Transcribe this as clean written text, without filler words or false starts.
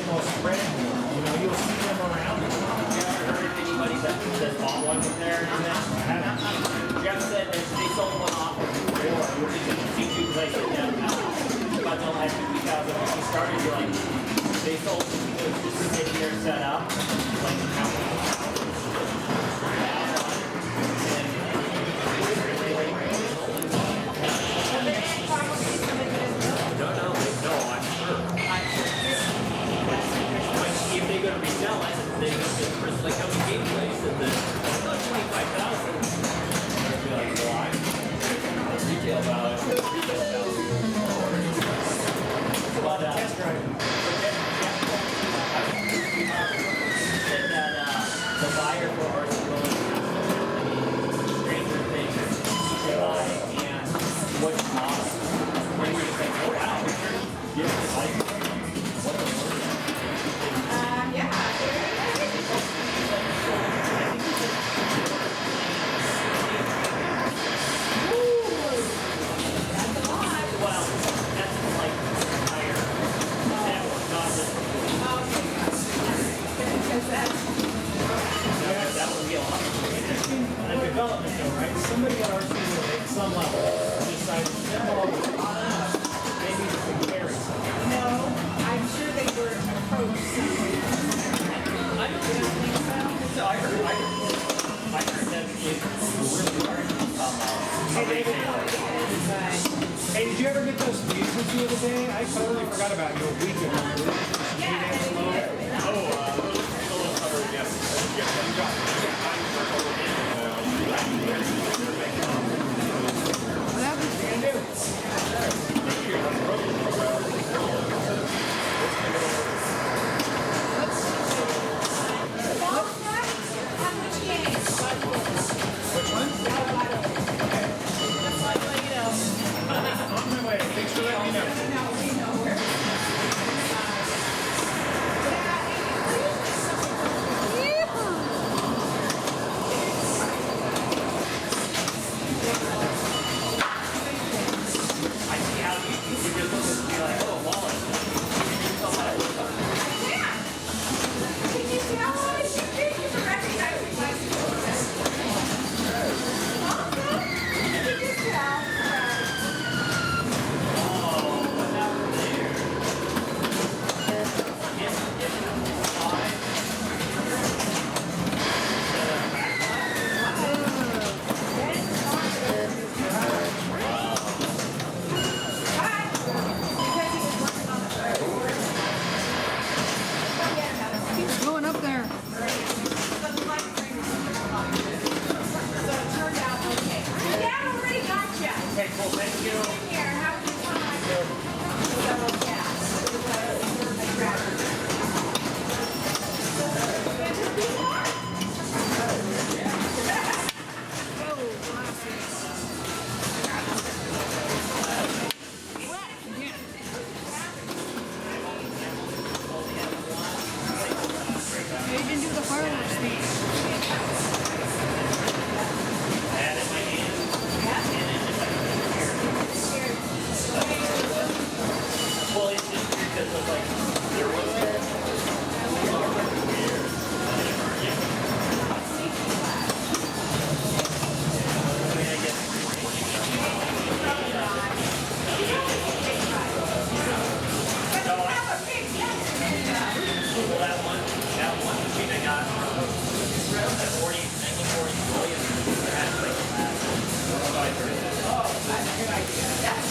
they'll spread more. You know, you'll see them around. You ever heard of anybody that bought one from there or anything? Jeff said that they sold one off before, which is a C2 place in downtown. But they'll have 50,000 when she started. You're like, they sold it was just sitting here set up, like a couple of if they're going to be selling, they're going to be first like how many gameplays and then 25,000. They'll be like, why? Retail value. But test drive. Said that the buyer for Arsenal Stranger Things buy and what model. When you think, oh wow, yeah, like Development though, right? Somebody at RC at some level decided maybe to carry something. No, I'm sure they were approached. I don't think so. I heard that it really hard to come Hey, did you ever get those fuses the other day? I totally forgot about you a week ago. those covered, yes.